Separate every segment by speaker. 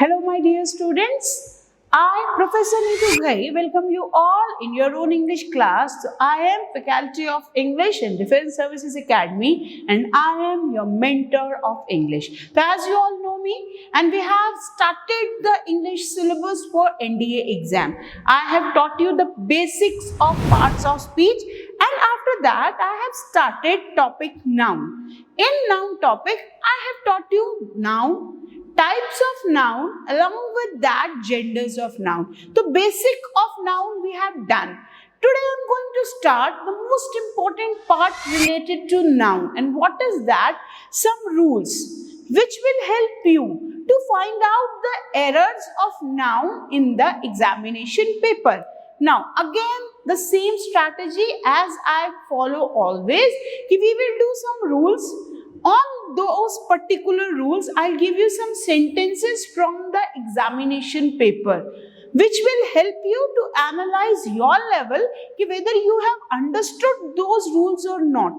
Speaker 1: Hello, my dear students. I, Professor Neetu Ghai, welcome you all in your own English class. So, I am Faculty of English in Defence Services Academy, and I am your mentor of English. So, as you all know me, and we have started the English syllabus for NDA exam. I have taught you the basics of parts of speech, and after that, I have started topic noun. In noun topic, I have taught you noun, types of noun, along with that genders of noun. The basic of noun we have done. Today I am going to start the most important part related to noun. And what is that? Some rules which will help you to find out the errors of noun in the examination paper. Now again the same strategy as I follow always. We will do some rules. On those particular rules, I'll give you some sentences from the examination paper, which will help you to analyze your level कि whether you have understood those rules or not.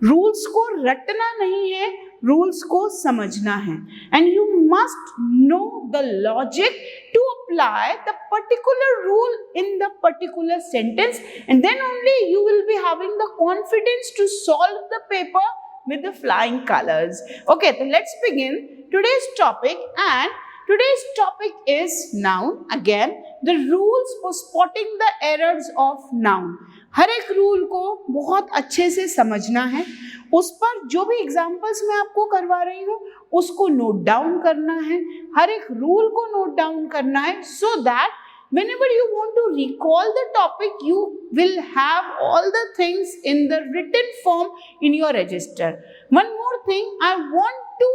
Speaker 1: Rules को रटना नहीं है, rules को समझना है, and you must know the logic to apply the particular rule in the particular sentence, and then only you will be having the confidence to solve the paper with the flying colors. Okay, so let's begin today's topic, and today's topic is noun. Again, the rules for spotting the errors of noun. हर एक rule को बहुत अच्छे से समझना है, उस पर जो भी एग्जाम्पल्स मैं आपको करवा रही हूँ उसको नोट डाउन करना है, हर एक रूल को नोट डाउन करना है, so that whenever you want to recall the topic, you will have all the things in the written form in your register. One more thing, I want to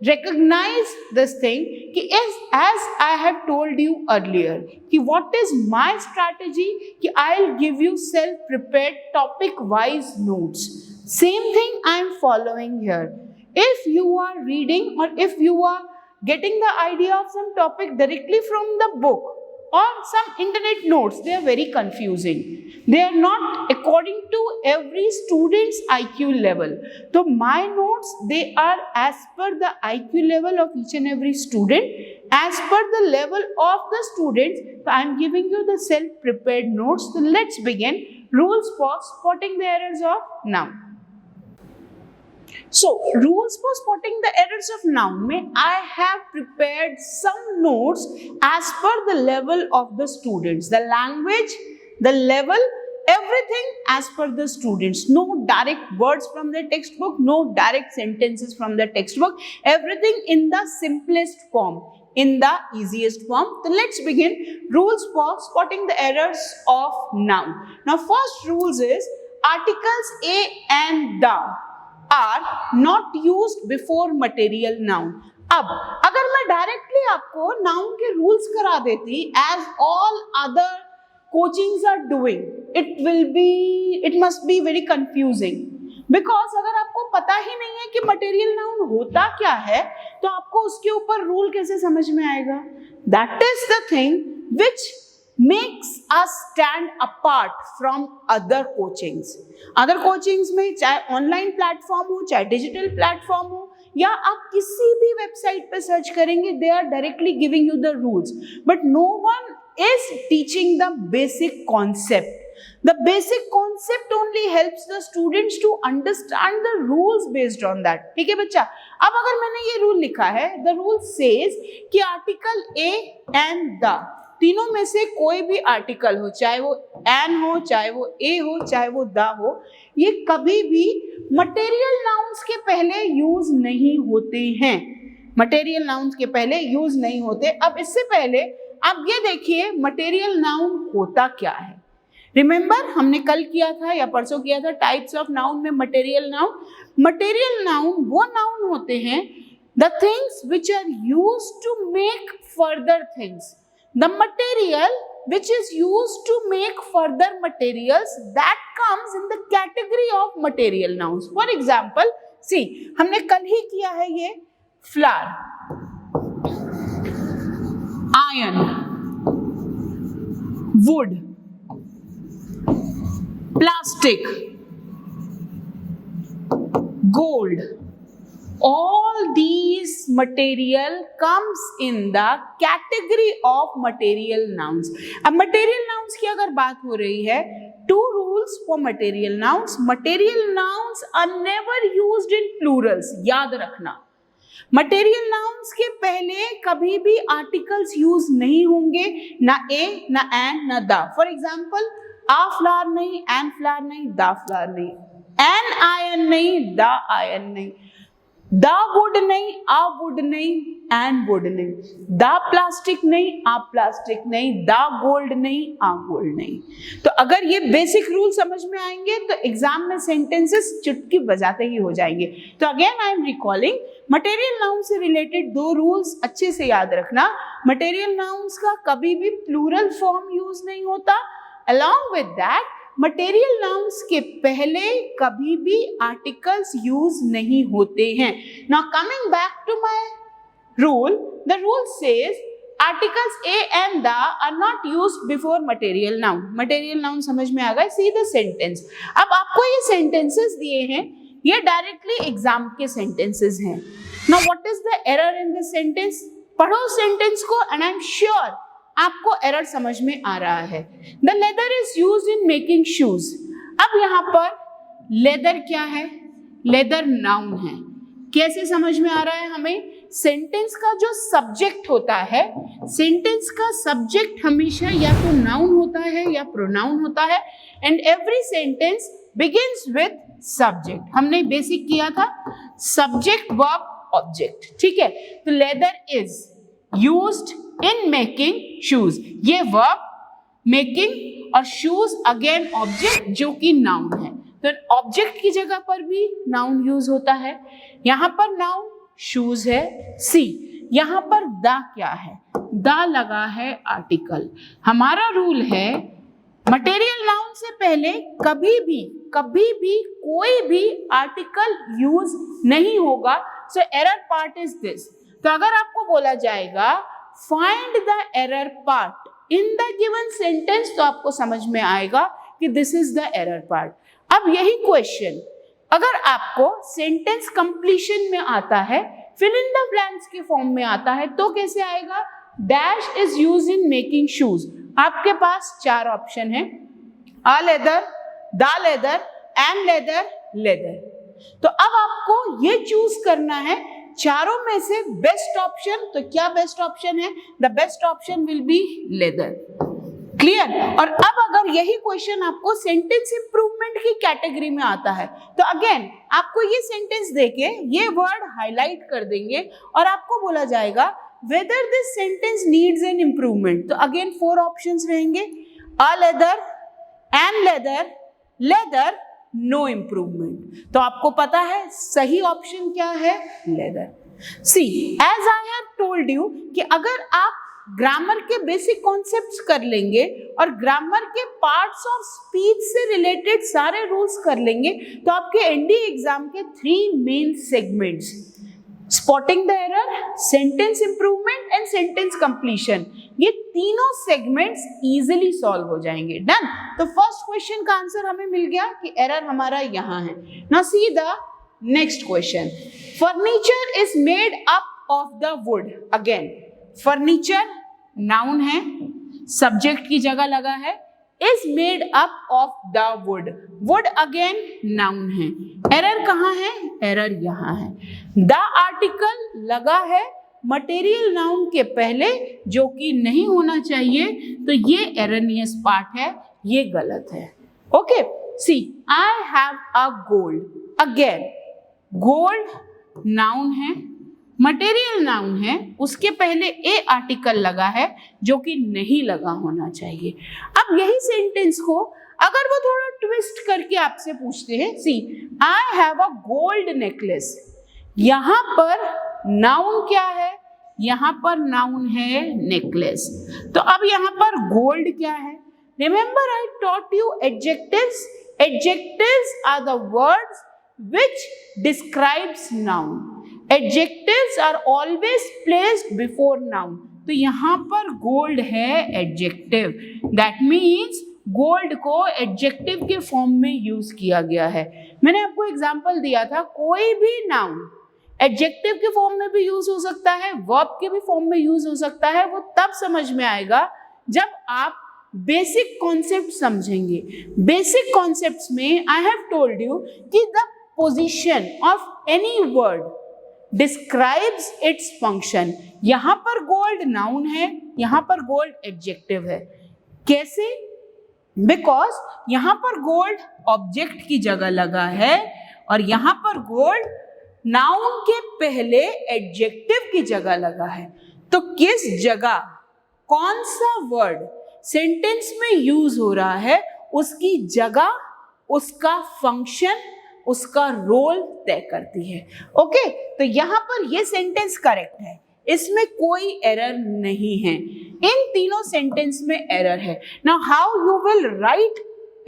Speaker 1: recognize this thing कि as I have told you earlier कि what is my strategy कि I'll give you self-prepared topic-wise notes. Same thing I am following here. If you are reading or if you are getting the idea of some topic directly from the book or some internet notes, they are very confusing. They are not according to every student's IQ level. So my notes, they are as per the IQ level of each and every student, as per the level of the students. So I am giving you the self-prepared notes. So let's begin. Rules for spotting the errors of noun. So, rules for spotting the errors of noun में I have prepared some notes as per the level of the students. The language, the level, everything as per the students. No direct words from the textbook, no direct sentences from the textbook. Everything in the simplest form, in the easiest form. So, let's begin. Rules for spotting the errors of noun. Now, first rules is articles a and the are not used before material noun. अब अगर मैं directly आपको noun के rules करा देती as all other coachings are doing, it must be very confusing, because अगर आपको पता ही नहीं है कि मटेरियल नाउन होता क्या है तो आपको उसके ऊपर रूल कैसे समझ में आएगा. That is the thing which makes us stand apart from other coachings. Other coachings में चाहे ऑनलाइन प्लेटफॉर्म हो, चाहे डिजिटल प्लेटफॉर्म हो, या आप किसी भी वेबसाइट पे सर्च करेंगे, they are directly giving you the rules, but no one is teaching the basic concept. The basic concept only helps the students to understand the rules based on that. ठीक है बच्चा. अब अगर मैंने ये rule लिखा है, the rule says कि आर्टिकल A and the, तीनों में से कोई भी आर्टिकल हो, चाहे वो एन हो, चाहे वो ए हो, चाहे वो द हो, ये कभी भी मटेरियल नाउन्स के पहले यूज नहीं होते हैं. मटेरियल नाउन्स के पहले यूज नहीं होते. अब इससे पहले आप ये देखिए मटेरियल नाउन होता क्या है. रिमेंबर हमने कल किया था या परसों किया था टाइप्स ऑफ नाउन में मटेरियल नाउन. मटेरियल नाउन वो नाउन होते हैं the things which are used to make further things. The material which is used to make further materials, that comes in the category of material nouns. For example, see, हमने कल ही किया है ये flour, iron, wood, plastic, gold, All these material comes in the category of material nouns. अब material nouns की अगर बात हो रही है, two rules for material nouns. Material nouns are never used in plurals. याद रखना, मटेरियल नाउन्स के पहले कभी भी आर्टिकल्स यूज नहीं होंगे, ना ए, ना एन, ना the. For example, a flower नहीं, एन फ्लावर नहीं, द फ्लावर नहीं, एन आयन नहीं, द आयन नहीं, द वुड नहीं, आ वुड नहीं, एन वुड नहीं, द प्लास्टिक नहीं, आ प्लास्टिक नहीं, द गोल्ड नहीं, आ गोल्ड नहीं. तो अगर ये बेसिक रूल समझ में आएंगे तो एग्जाम में सेंटेंसेस चुटकी बजाते ही हो जाएंगे. तो again I am recalling, material noun से रिलेटेड दो रूल्स अच्छे से याद रखना. मटेरियल नाउन्स का कभी भी प्लूरल फॉर्म यूज नहीं होता. Along with that, material nouns के पहले कभी भी आर्टिकल्स यूज नहीं होते हैं. Now coming back to my rule, the rule says articles a and the are not used before material noun. Material noun समझ में आ गए. See the sentence. अब आपको ये सेंटेंसेस दिए हैं, ये डायरेक्टली एग्जाम के सेंटेंसेस हैं. Now what is the error in this sentence? पढ़ो सेंटेंस को एंड आई एम श्योर आपको एरर समझ में आ रहा है. The leather is used in making shoes. अब यहाँ पर लेदर क्या है? लेदर नाउन है. कैसे समझ में आ रहा है हमें? सेंटेंस का जो सब्जेक्ट होता है, सेंटेंस का सब्जेक्ट हमेशा या तो नाउन होता है या प्रोनाउन होता है. And every sentence begins with subject. हमने बेसिक किया था सब्जेक्ट वर्ब ऑब्जेक्ट. ठीक है, तो leather is used in making shoes. ये वर्ब, मेकिंग और शूज अगेन ऑब्जेक्ट जो कि नाउन है. तो ऑब्जेक्ट की जगह पर भी नाउन यूज होता है. यहां पर नाउन शूज है. सी, यहां पर द क्या है? द लगा है आर्टिकल. हमारा रूल है मटेरियल नाउन से पहले कभी भी कोई भी आर्टिकल यूज नहीं होगा. So error part is this. तो अगर आपको बोला जाएगा find the error part in the given sentence, तो आपको समझ में आएगा कि this is the error part. अब यही क्वेश्चन अगर आपको सेंटेंस कंप्लीशन में आता है, फिल इन द ब्लैंक्स के फॉर्म में आता है, तो कैसे आएगा? Dash is used in making shoes. आपके पास चार ऑप्शन है, a leather, the leather, an leather, leather. तो अब आपको ये चूज करना है चारों में से बेस्ट ऑप्शन. तो क्या बेस्ट ऑप्शन है? The best option will be leather. Clear? और अब अगर यही क्वेश्चन आपको सेंटेंस इंप्रूवमेंट की कैटेगरी में आता है, तो अगेन आपको ये सेंटेंस देके ये वर्ड हाईलाइट कर देंगे और आपको बोला जाएगा whether this sentence needs an improvement. तो अगेन 4 ऑप्शंस रहेंगे, a leather, an leather, leather, no improvement. तो आपको पता है सही ऑप्शन क्या है? leather. See, as I have told you कि अगर आप ग्रामर के बेसिक कॉन्सेप्ट्स कर लेंगे और ग्रामर के पार्ट्स ऑफ स्पीच से रिलेटेड सारे रूल्स कर लेंगे, तो आपके एनडीए एग्जाम के 3 main segments, spotting the error, sentence improvement and sentence completion, ये तीनों सेगमेंट्स इजीली सॉल्व हो जाएंगे. डन. तो फर्स्ट क्वेश्चन का आंसर हमें मिल गया कि एरर हमारा यहाँ है. Now see the next question. Furniture is made up of the wood. Again furniture noun है, सब्जेक्ट की जगह लगा है, is made up of the wood. Would again noun है. एरर कहाँ है? एरर यहाँ है. द आर्टिकल लगा है मटेरियल नाउन के पहले, जो कि नहीं होना चाहिए. तो ये एरनियस पार्ट है, ये गलत है. Okay, see, I have a gold. Again gold noun है, मटेरियल नाउन है, उसके पहले ए आर्टिकल लगा है जो कि नहीं लगा होना चाहिए. अब यही सेंटेंस को अगर वो थोड़ा ट्विस्ट करके आपसे पूछते हैं, see, I have a gold necklace. यहां पर नाउन क्या है? यहां पर नाउन है नेकलेस. तो अब यहां पर गोल्ड क्या है? Remember I taught you adjectives. Adjectives are the words which describes noun. Adjectives are always placed before noun. तो यहाँ पर gold है adjective. That means gold को adjective के फॉर्म में यूज किया गया है. मैंने आपको एग्जाम्पल दिया था, कोई भी noun एडजेक्टिव के फॉर्म में भी यूज हो सकता है, वर्ब के भी फॉर्म में यूज हो सकता है। वो तब समझ में आएगा जब आप बेसिक कॉन्सेप्ट समझेंगे। बेसिक कॉन्सेप्ट्स में आई हैव टोल्ड यू कि the position of any word describes its function. यहां पर गोल्ड नाउन है, यहां पर गोल्ड एडजेक्टिव है। कैसे? बिकॉज यहां पर गोल्ड ऑब्जेक्ट की जगह लगा है और यहां पर गोल्ड नाउन के पहले एडजेक्टिव की जगह लगा है। तो किस जगह कौन सा वर्ड सेंटेंस में यूज हो रहा है, उसकी जगह, उसका फंक्शन, उसका रोल तय करती है। ओके, तो यहां पर ये सेंटेंस करेक्ट है, इसमें कोई एरर नहीं है। इन तीनों सेंटेंस में एरर है। Now how you will write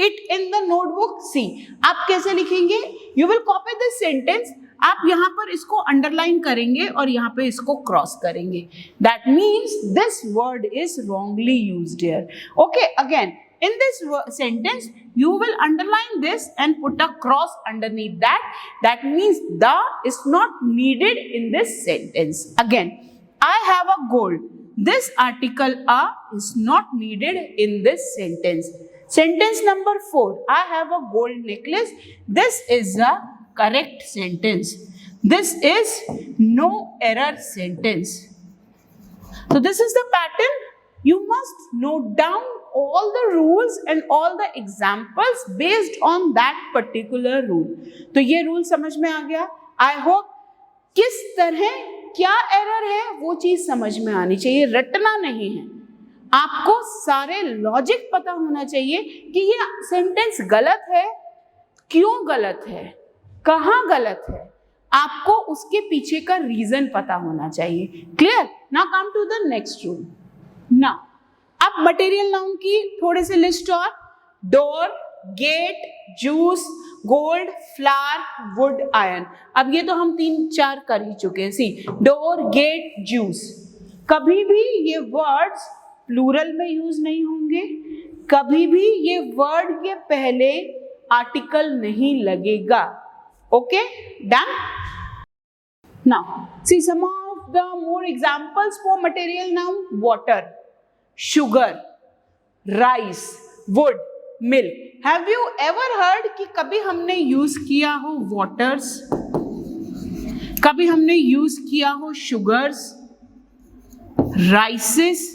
Speaker 1: it in the notebook? See, आप कैसे लिखेंगे? You will copy this sentence, आप यहां पर इसको अंडरलाइन करेंगे और यहां पे इसको क्रॉस करेंगे। That means this word is wrongly used here. Okay, again in this sentence you will underline this and put a cross underneath that. That means the is not needed in this sentence. Again, I have a gold. This article a is not needed in this sentence. Sentence number 4, I have a gold necklace. This is a correct sentence. This is no error sentence. So this is the pattern. You must note down all the rules and all the examples based on that particular rule. तो ये rule समझ में आ गया। I hope किस तरह क्या error है वो चीज समझ में आनी चाहिए, रटना नहीं है। आपको सारे लॉजिक पता होना चाहिए कि ये सेंटेंस गलत है, क्यों गलत है, कहाँ गलत है, आपको उसके पीछे का रीजन पता होना चाहिए। Clear? Now come to the next rule. Now अब मटेरियल नाउन की थोड़े से लिस्ट और, door, gate, juice, gold, flower, wood, iron. अब ये तो हम 3-4 कर ही चुके हैं। सी, डोर, गेट, जूस, कभी भी ये वर्ड्स प्लूरल में यूज नहीं होंगे, कभी भी ये वर्ड के पहले आर्टिकल नहीं लगेगा। Okay, done? Now see some of the more examples for material noun. Water, sugar, rice, wood, milk. Have you ever heard कि कभी हमने यूज किया हो waters, कभी हमने यूज किया हो sugars, rices?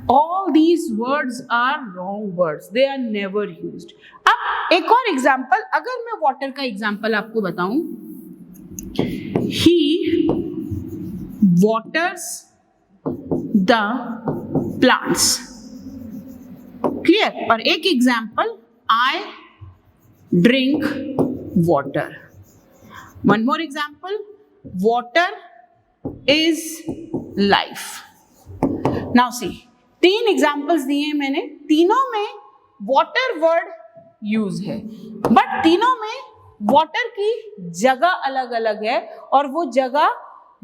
Speaker 1: All these words are wrong words. They are never used. अब एक और एग्जाम्पल, अगर मैं वाटर का एग्जाम्पल आपको बताऊं, he waters the plants. Clear? और एक example, I drink water. One more example, water is life. Now see, 3 examples दिए हैं मैंने, तीनों में वाटर वर्ड यूज है, बट तीनों में वाटर की जगह अलग अलग है और वो जगह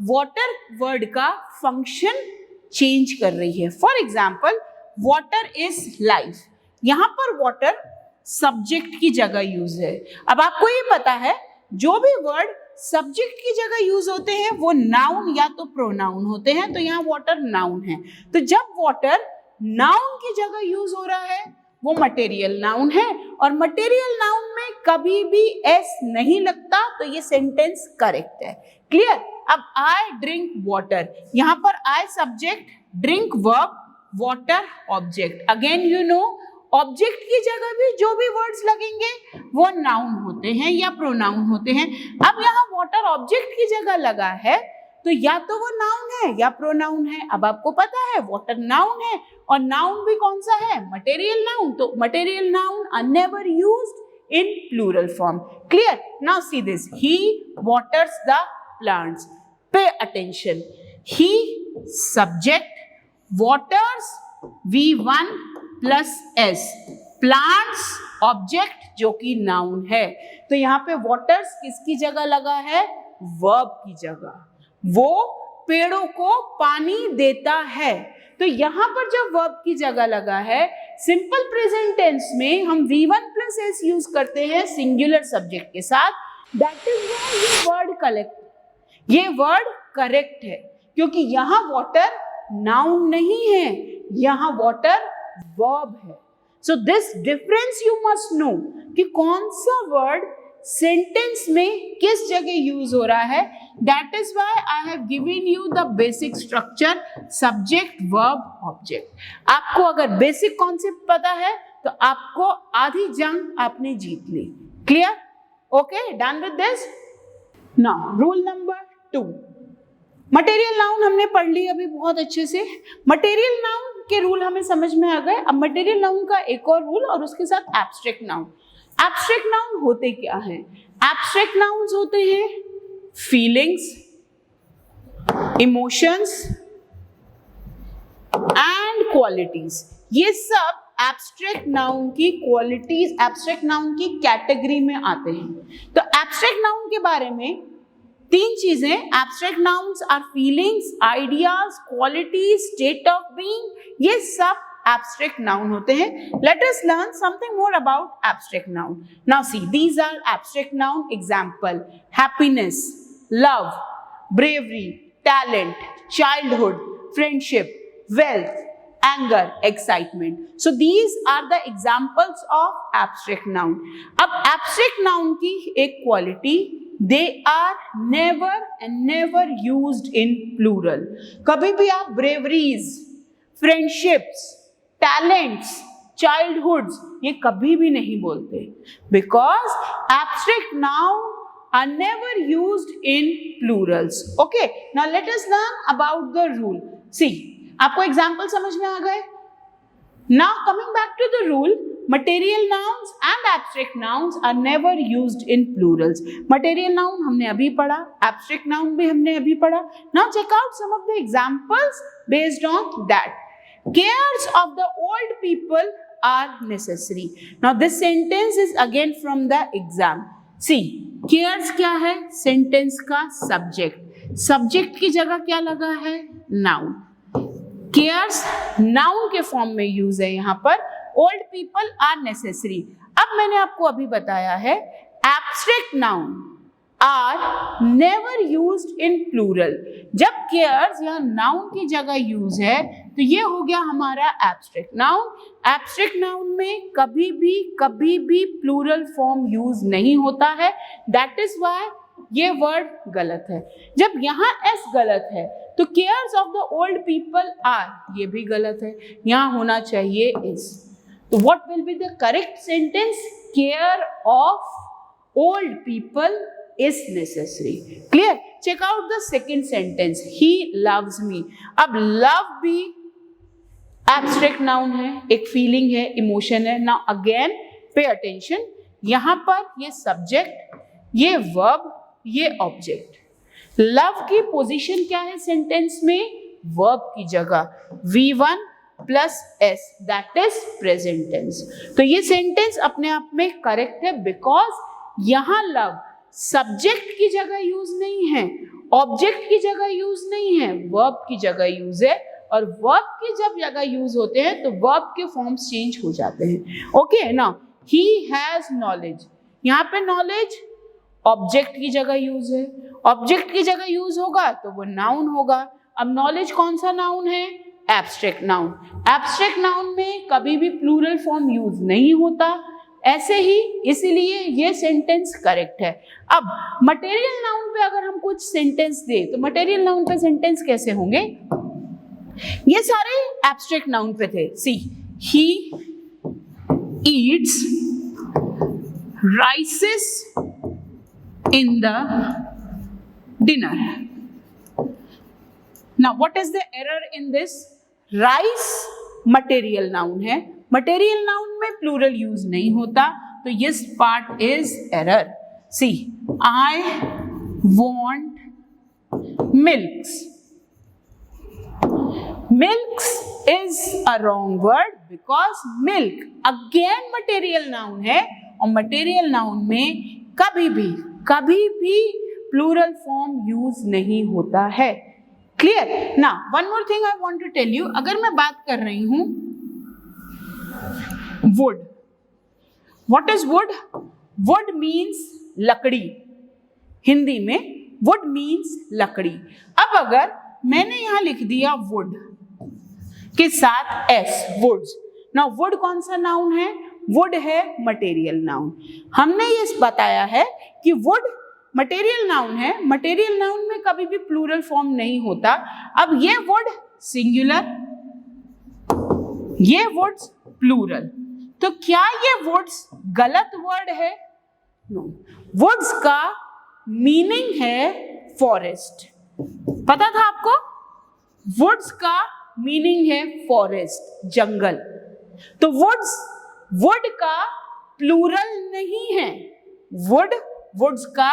Speaker 1: वाटर वर्ड का फंक्शन चेंज कर रही है। For example, water is life, यहां पर वाटर सब्जेक्ट की जगह यूज है। अब आपको ये पता है जो भी वर्ड सब्जेक्ट की जगह यूज होते हैं वो नाउन या तो प्रोनाउन होते हैं, तो यहाँ वाटर नाउन है। तो जब वाटर नाउन की जगह यूज हो रहा है वो मटेरियल नाउन है, और मटेरियल नाउन में कभी भी एस नहीं लगता, तो ये सेंटेंस करेक्ट है। क्लियर? अब आई ड्रिंक वाटर, यहां पर I subject, drink verb, water object. Again you know, object की जगह भी जो भी वर्ड्स लगेंगे वो नाउन होते हैं या प्रोनाउन होते हैं। अब यहाँ वाटर ऑब्जेक्ट की जगह लगा है तो या तो वो नाउन है या प्रोनाउन है। अब आपको पता है वाटर नाउन है और नाउन भी कौन सा है? Material noun. तो material noun are never used in plural form. Clear? Now see this, he waters the plants. Pay attention. He subject, waters V1 plus S, plants object जो कि noun है। तो यहाँ पे waters किसकी जगह लगा है? वर्ब की जगह। वो पेड़ों को पानी देता है। तो यहाँ पर जब वर्ब की जगह लगा है, सिंपल प्रेजेंट टेंस में हम V1 plus S यूज करते हैं सिंगुलर सब्जेक्ट के साथ, दैट इज व्हाई ये वर्ड करेक्ट है, क्योंकि यहां वाटर नाउन नहीं है, यहां वाटर वर्ब है. So this difference you must know कि कौन सा वर्ड सेंटेंस में किस जगह यूज हो रहा है. That is why I have given you the basic structure subject verb object. आपको अगर बेसिक कॉन्सेप्ट पता है तो आपको आधी जंग आपने जीत ली. Clear? Okay, done with this. Now rule number 2. Material noun हमने पढ़ ली अभी बहुत अच्छे से. मटेरियल नाउन के रूल हमें समझ में आ गए. अब मटेरियल नाउन का एक और रूल और उसके साथ एब्स्ट्रैक्ट नाउन. एब्स्ट्रैक्ट नाउन होते क्या हैं? एब्स्ट्रैक्ट नाउन्स होते हैं फीलिंग्स, इमोशंस एंड क्वालिटीज. ये सब एब्स्ट्रैक्ट नाउन की क्वालिटीज, एब्स्ट्रैक्ट नाउन की कैटेगरी में आते हैं. तो एब्स्ट्रैक्ट नाउन के बारे में 3 चीजें. Abstract nouns are feelings, ideas, qualities, state of being. ये सब abstract noun होते हैं. Let us learn something more about abstract noun. Now see, these are abstract noun. Example: happiness, love, bravery, talent, childhood, friendship, wealth, anger, excitement. So these are the examples of abstract noun. अब abstract noun की एक quality, they are never and never used in plural. कभी भी आप braveries, friendships, talents, childhoods ये कभी भी नहीं बोलते, because abstract noun are never used in plurals. Okay, now let us learn about the rule. See, आपको एग्जांपल समझ में आ गए. Now coming back to the rule, material nouns and abstract nouns are never used in plurals. Material noun हमने अभी पढ़ा, abstract noun भी हमने अभी पढ़ा. Now check out some of the examples based on that. Cares of the old people are necessary. Now this sentence is again from the exam. See, cares क्या है? Sentence का subject. Subject की जगह क्या लगा है? Noun. Cares noun के form में use है यहाँ पर. Old people are necessary. अब मैंने आपको अभी बताया है abstract noun are never used in plural. जब cares या noun की जगह यूज है तो ये हो गया हमारा एब्स्ट्रैक्ट नाउन. एब्स्ट्रैक्ट नाउन में कभी भी प्लूरल फॉर्म यूज नहीं होता है. दैट इज व्हाई ये वर्ड गलत है. जब यहाँ एस गलत है तो cares of the old people are ये भी गलत है. यहाँ होना चाहिए इज. तो what will be the correct sentence? Care of old people is necessary. Clear? Check out the second sentence. He loves me. अब love भी abstract noun है, एक feeling है, emotion है. Now again pay attention. यहाँ पर ये subject, ये verb, ये object. Love की position क्या है sentence में? Verb की जगह V1 plus S, that is present tense. तो ये sentence अपने आप में correct है because यहाँ love सब्जेक्ट की जगह यूज नहीं है, ऑब्जेक्ट की जगह यूज नहीं है, वर्ब की जगह यूज है. और वर्ब की जब जगह यूज होते हैं तो वर्ब के फॉर्म्स चेंज हो जाते हैं. Okay, now he has knowledge. यहाँ पे नॉलेज ऑब्जेक्ट की जगह यूज है. ऑब्जेक्ट की जगह यूज होगा तो वो नाउन होगा. अब नॉलेज कौन सा नाउन है? Abstract noun. एब्स्ट्रैक्ट नाउन में कभी भी प्लूरल फॉर्म यूज नहीं होता. ऐसे ही इसीलिए ये सेंटेंस करेक्ट है. अब मटेरियल नाउन पे अगर हम कुछ सेंटेंस दे तो मटेरियल नाउन पे सेंटेंस कैसे होंगे? ये सारे एब्स्ट्रैक्ट नाउन पे थे. See, he eats rices in the dinner. Now what is the error in this? Rice material noun है, मटेरियल नाउन में प्लूरल यूज नहीं होता, तो yes part is error. See, I want milks. Milks is a wrong word because milk again material noun है और material noun में कभी भी प्लूरल फॉर्म यूज नहीं होता है. क्लियर? ना one more thing I want to tell you. अगर मैं बात कर रही हूं wood. What is wood? Wood means लकड़ी. हिंदी में वुड मीन्स लकड़ी। अब अगर मैंने यहां लिख दिया वुड के साथ एस, वुड्स, ना वुड कौन सा नाउन है? वुड है मटेरियल नाउन। हमने ये बताया है कि वुड मटेरियल नाउन है, मटेरियल नाउन में कभी भी प्लूरल फॉर्म नहीं होता। अब ये वुड सिंगुलर, ये वुड्स प्लूरल, तो क्या ये वुड्स गलत वर्ड है? नो, वुड्स का मीनिंग है फॉरेस्ट। पता था आपको? वुड्स का मीनिंग है फॉरेस्ट, जंगल। तो वुड्स, वुड का प्लूरल नहीं है, वुड्स का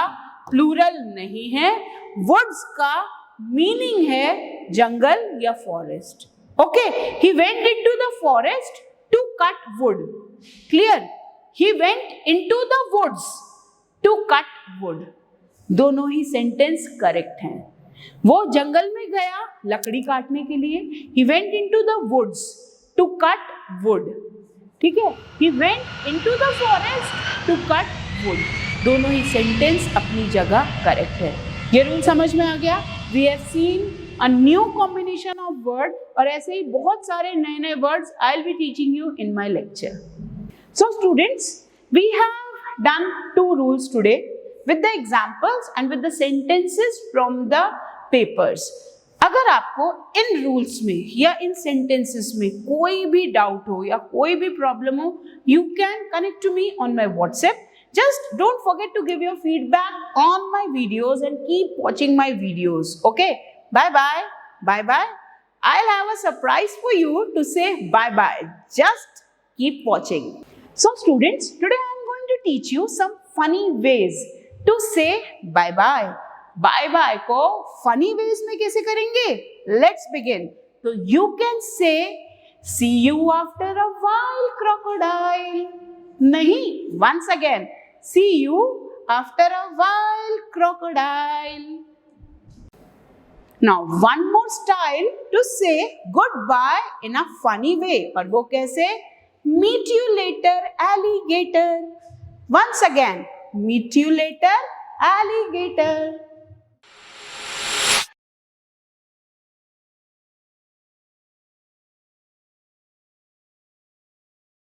Speaker 1: प्लूरल नहीं है, वुड्स का मीनिंग है जंगल या forest. Okay, he went into the forest to cut wood. Clear? He went into the woods to cut wood. दोनों ही सेंटेंस करेक्ट हैं। वो जंगल में गया लकड़ी काटने के लिए, he went into the woods to cut wood, ठीक है? he went into the forest to cut wood। दोनों ही सेंटेंस अपनी जगह करेक्ट है। ये रूल समझ में आ गया? We have seen a new combination of word, और ऐसे ही बहुत सारे नए नए words I'll be teaching you in my lecture। So students, we have done 2 rules today with the examples and with the sentences from the papers। अगर आपको इन rules में या इन सेंटेंसेस में कोई भी डाउट हो या कोई भी प्रॉब्लम हो, you can connect to me on my WhatsApp। Just don't forget to give your feedback on my videos and keep watching my videos। Okay, bye bye, bye bye। I'll have a surprise for you to say bye bye। Just keep watching। So students, today I'm going to teach you some funny ways to say bye bye। Bye bye को funny ways में कैसे करेंगे? Let's begin. तो you can say see you after a while crocodile. नहीं, once again, see you after a while crocodile. Now one more style to say good bye in a funny way, और वो कैसे? Meet you later alligator. Once again, meet you later alligator.